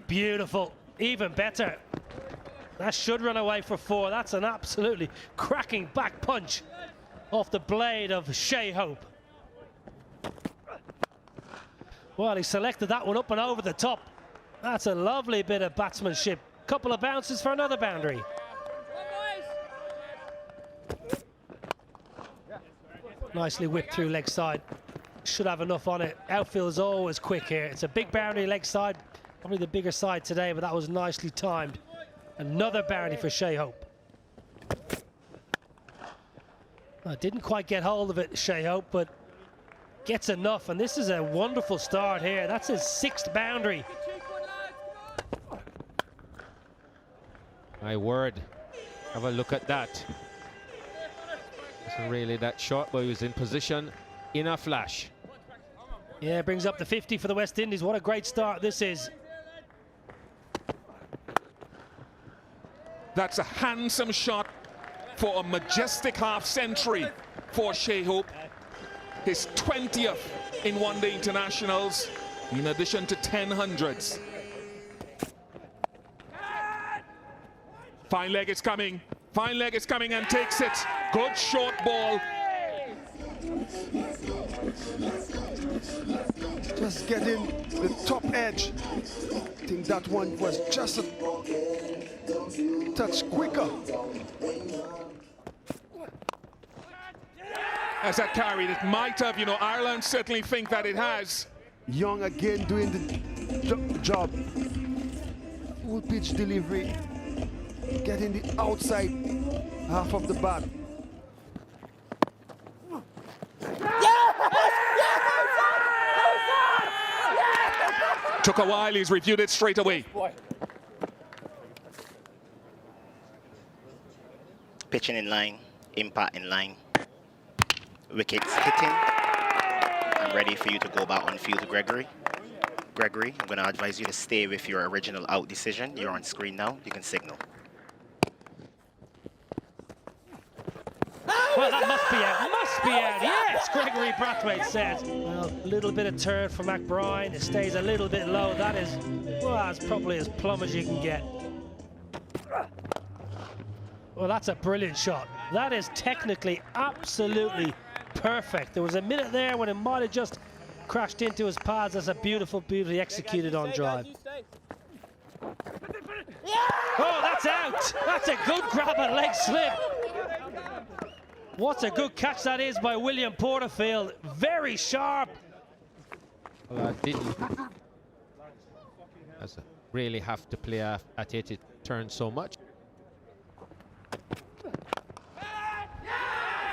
beautiful, even better. That should run away for 4. That's an absolutely cracking back punch off the blade of Shai Hope. Well, he selected that one up and over the top. That's a lovely bit of batsmanship. Couple of bounces for another boundary. Nicely whipped through leg side. Should have enough on it. Outfield is always quick here. It's a big boundary leg side. Probably the bigger side today, but that was nicely timed. Another boundary for Shai Hope. Didn't quite get hold of it, Shai Hope, but gets enough. And this is a wonderful start here. That's his 6th boundary. My word. Have a look at that. Wasn't really that short, but he was in position in a flash. Yeah, brings up the 50 for the West Indies. What a great start this is. That's a handsome shot for a majestic half-century for Shai Hope. His 20th in one-day internationals, in addition to 10 hundreds. Fine leg is coming. Fine leg is coming and takes it. Good short ball. Just getting the top edge. I think that one was just a touch quicker. As that carried, it might have, Ireland certainly think that it has. Young again doing the job. Full pitch delivery. Getting the outside half of the bat. Took a while, he's reviewed it straight away. Pitching in line, impact in line, wickets hitting. I'm ready for you to go back on field to Gregory. Gregory, I'm going to advise you to stay with your original out decision. You're on screen now, you can signal. Well, that must be out, yes, Gregory Brathwaite says. Well, a little bit of turn for McBride, it stays a little bit low. That is, well, that's probably as plumb as you can get. Well, that's a brilliant shot. That is technically absolutely perfect. There was a minute there when it might have just crashed into his pads. That's a beautifully executed on drive. Oh, that's out. That's a good grab and leg slip. What a good catch that is by William Porterfield. Very sharp. Well, I didn't really have to play at it. It turned so much.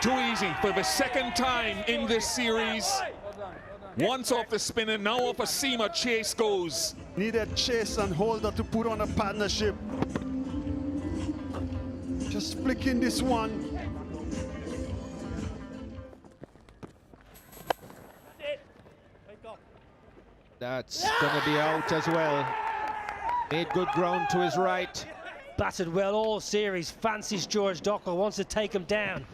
Too easy for the 2nd time in this series. Once off the spinner, now off a seamer, Chase goes. Needed Chase and Holder to put on a partnership. Just flicking this one. That's going to be out as well. Made good ground to his right. Batted well all series. Fancies George Dockrell, wants to take him down.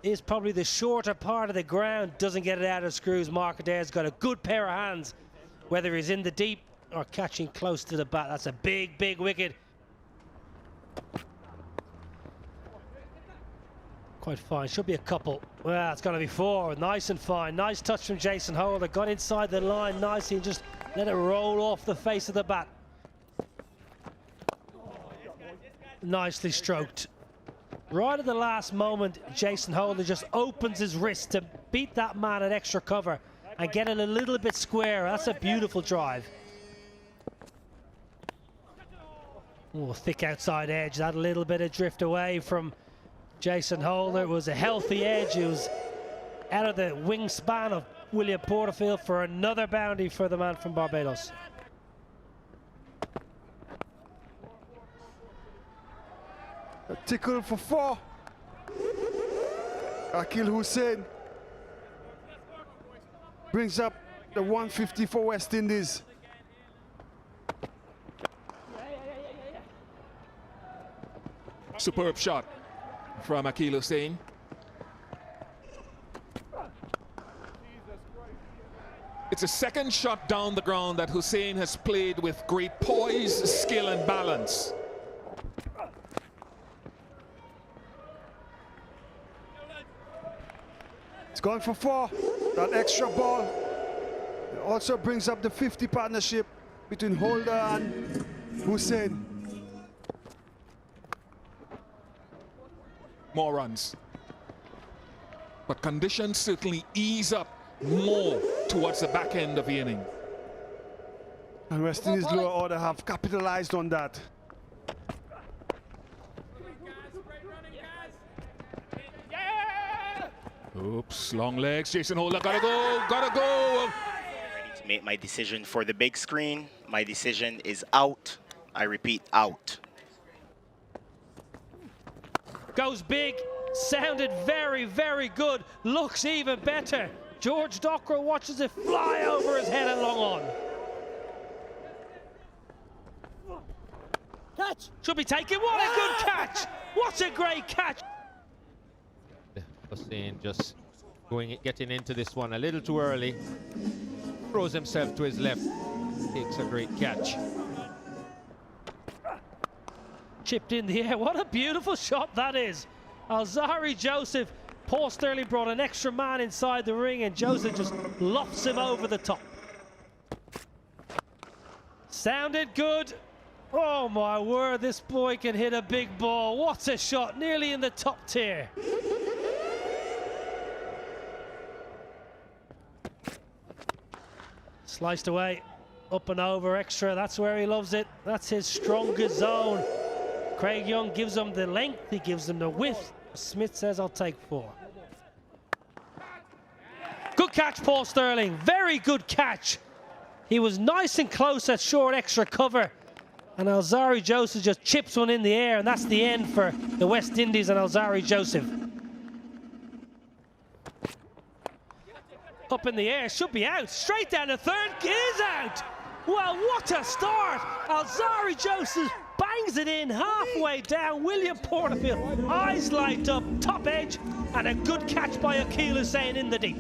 Is probably the shorter part of the ground. Doesn't get it out of screws. Mark Adair's got a good pair of hands, whether he's in the deep or catching close to the bat. That's a big wicket. Quite fine. Should be a couple. Well, it's going to be 4. Nice and fine. Nice touch from Jason Holder. Got inside the line nicely and just let it roll off the face of the bat. Nicely stroked. Right at the last moment, Jason Holder just opens his wrist to beat that man at extra cover and get it a little bit square. That's a beautiful drive. Oh, thick outside edge. That little bit of drift away from Jason Holder. It was a healthy edge. It was out of the wingspan of William Porterfield for another boundary for the man from Barbados. A tickle for 4. Akil Hussain brings up the 150 for West Indies. Superb shot from Akil Hussain. It's a second shot down the ground that Hussein has played with great poise, skill, and balance. It's going for 4. That extra ball also brings up the 50 partnership between Holder and Hussein. More runs. But conditions certainly ease up more towards the back end of the inning. And West Indies lower order have capitalized on that. Oops, long legs. Jason Holder, gotta go, gotta go. Ready to make my decision for the big screen. My decision is out. I repeat, out. Goes big, sounded very, very good, looks even better. George Dockrell watches it fly over his head and long on. Catch! Should be taken, what a good catch! What a great catch! Hussein just getting into this one a little too early. Throws himself to his left. Takes a great catch. Chipped in the air, what a beautiful shot that is. Alzarri Joseph, Paul Stirling brought an extra man inside the ring and Joseph just lofts him over the top. Sounded good. Oh my word, this boy can hit a big ball. What a shot, nearly in the top tier. Sliced away, up and over extra, that's where he loves it. That's his strongest zone. Craig Young gives him the length, he gives him the width. Smith says, I'll take 4. Good catch, Paul Stirling, very good catch. He was nice and close at short extra cover. And Alzarri Joseph just chips one in the air, and that's the end for the West Indies and Alzarri Joseph. Up in the air, should be out. Straight down the third, is out. Well, what a start. Alzarri Joseph bangs it in halfway down. William Porterfield, eyes light up, top edge, and a good catch by Akeal Hussein in the deep.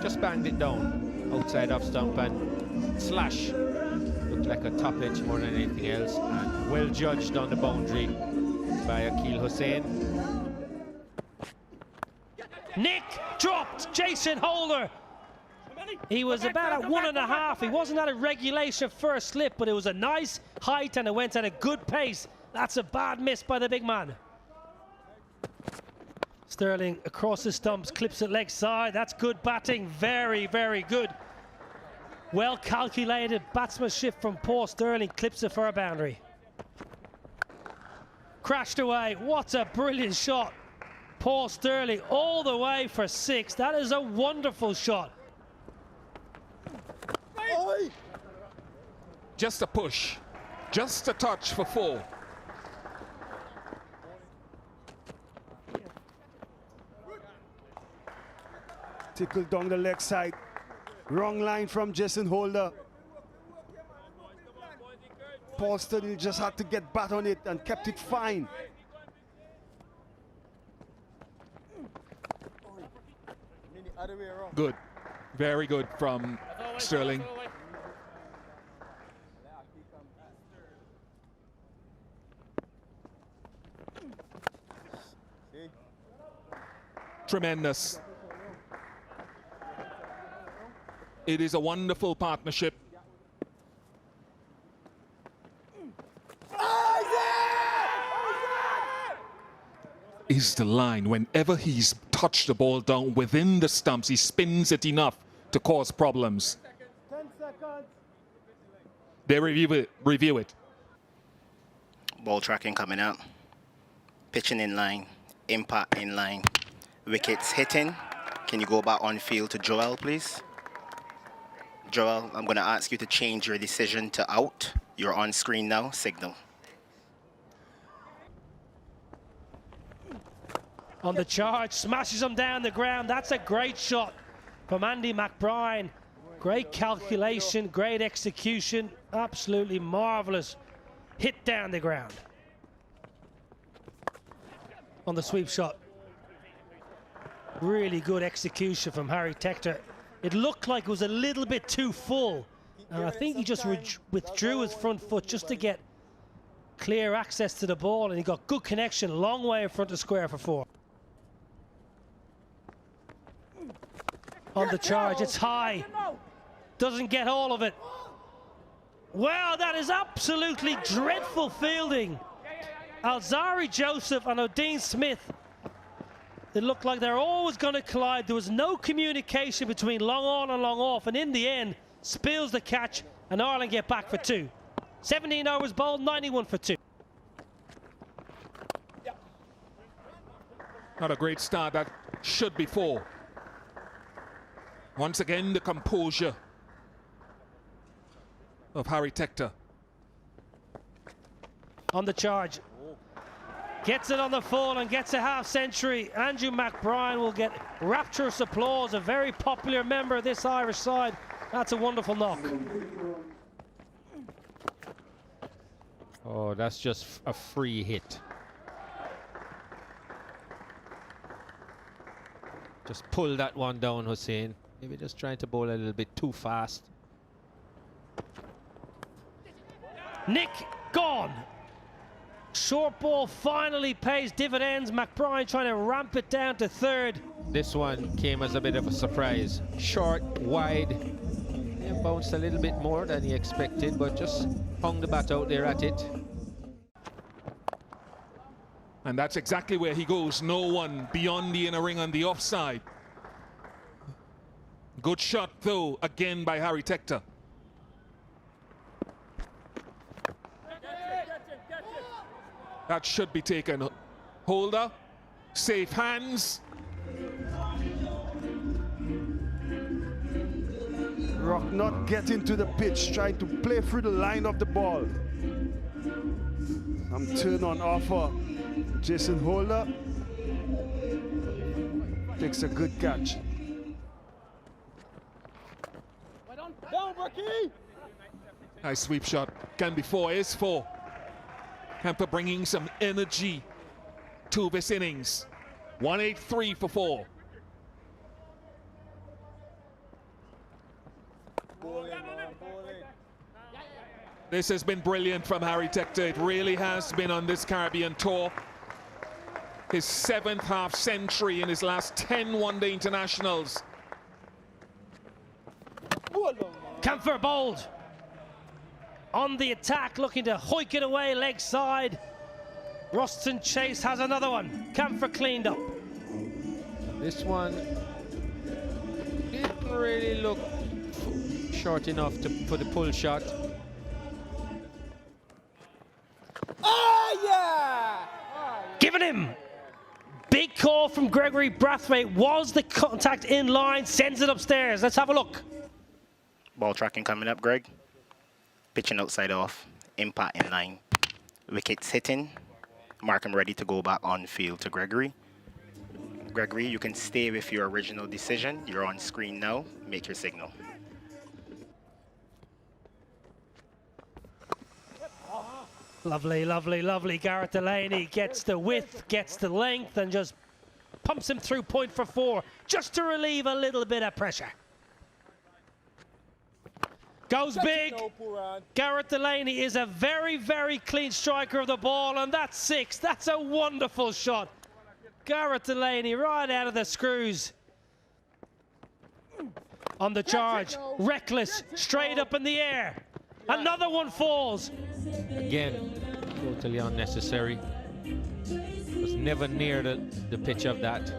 Just banged it down outside off stump and slash. Looked like a top edge more than anything else, and well judged on the boundary by Akeal Hussein. Nick dropped Jason Holder. He was about at 1.5. He wasn't at a regulation first slip, but it was a nice height and it went at a good pace. That's a bad miss by the big man. Stirling across the stumps, clips it leg side. That's good batting. Very, very good. Well calculated batsmanship from Paul Stirling. Clips it for a boundary. Crashed away. What a brilliant shot. Paul Stirling all the way for 6. That is a wonderful shot. Just a push, just a touch for 4. Tickled down the leg side. Wrong line from Jason Holder. Paul Stirling just had to get bat on it and kept it fine. Good, very good from Stirling. Tremendous. It is a wonderful partnership. Is the line. Whenever he's touched the ball down within the stumps, he spins it enough to cause problems. 10 seconds. They review it. Ball tracking coming up. Pitching in line. Impact in line. Wickets hitting. Can you go back on field to Joel, please? Joel, I'm going to ask you to change your decision to out. You're on screen now. Signal. On the charge, smashes him down the ground. That's a great shot from Andy McBride. Great calculation, great execution. Absolutely marvelous hit down the ground. On the sweep shot. Really good execution from Harry Tector. It looked like it was a little bit too full. And I think he just withdrew his front foot just to get clear access to the ball, and he got good connection, long way in front of square for 4. On the charge, it's high. Doesn't get all of it. Wow, that is absolutely dreadful fielding. Alzari Joseph and O'Dean Smith. It looked like they're always going to collide. There was no communication between long on and long off, and in the end, spills the catch, and Ireland get back for 2. 17 overs bowled, 91 for 2. Not a great start. That should be 4. Once again, the composure of Harry Tector. On the charge. Gets it on the full and gets a half century. Andrew McBride will get rapturous applause, a very popular member of this Irish side. That's a wonderful knock. Oh, that's just a free hit. Just pull that one down, Hussein. Maybe just trying to bowl a little bit too fast. Nick gone. Short ball finally pays dividends. McBride trying to ramp it down to 3rd. This one came as a bit of a surprise. Short, wide. He bounced a little bit more than he expected, but just hung the bat out there at it. And that's exactly where he goes. No one beyond the inner ring on the offside. Good shot, though, again by Harry Tector. That should be taken. Holder, safe hands. Rock not getting to the pitch, trying to play through the line of the ball. Some turn on offer. Jason Holder takes a good catch. Nice sweep shot. Can be 4, is 4. Kemper bringing some energy to this innings. 183 for 4. This has been brilliant from Harry Tector. It really has been on this Caribbean tour. His 7th half century in his last 10 one-day internationals. Camphor bowled. On the attack, looking to hoik it away leg side. Roston Chase has another one. Camphor cleaned up. This one didn't really look short enough for the pull shot. Given him. Big call from Gregory Brathwaite. Was the contact in line? Sends it upstairs. Let's have a look. Ball tracking coming up, Greg. Pitching outside off. Impact in line. Wickets hitting. Markham ready to go back on field to Gregory. Gregory, you can stay with your original decision. You're on screen now. Make your signal. Lovely, lovely, lovely. Garrett Delaney gets the width, gets the length, and just pumps him through point for 4, just to relieve a little bit of pressure. Goes big. Garrett Delaney is a very, very clean striker of the ball, and that's 6. That's a wonderful shot. Garrett Delaney right out of the screws. On the charge, reckless, straight up in the air. Another one falls. Again, totally unnecessary. Was never near the pitch of that.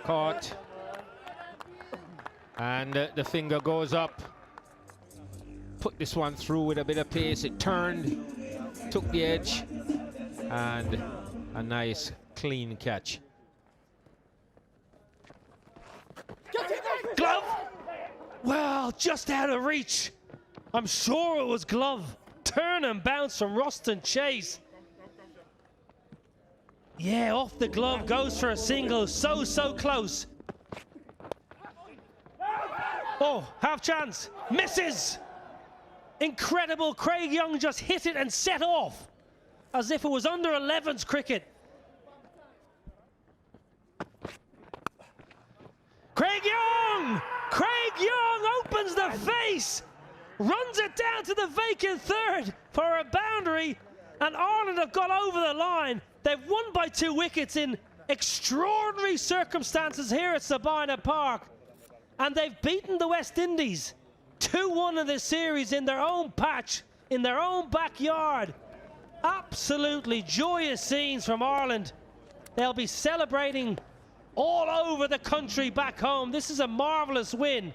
Caught. And the finger goes up. Put this one through with a bit of pace. It turned, took the edge, and a nice clean catch. Glove. Well, just out of reach. I'm sure it was glove. Turn and bounce from Roston Chase. Yeah, off the glove, goes for a single. So close. Oh, half chance. Misses. Incredible. Craig Young just hit it and set off as if it was under 11s cricket. the face! Runs it down to the vacant third for a boundary, and Ireland have got over the line. They've won by 2 wickets in extraordinary circumstances here at Sabina Park, and they've beaten the West Indies 2-1 in this series in their own patch, in their own backyard. Absolutely joyous scenes from Ireland. They'll be celebrating all over the country back home. This is a marvellous win.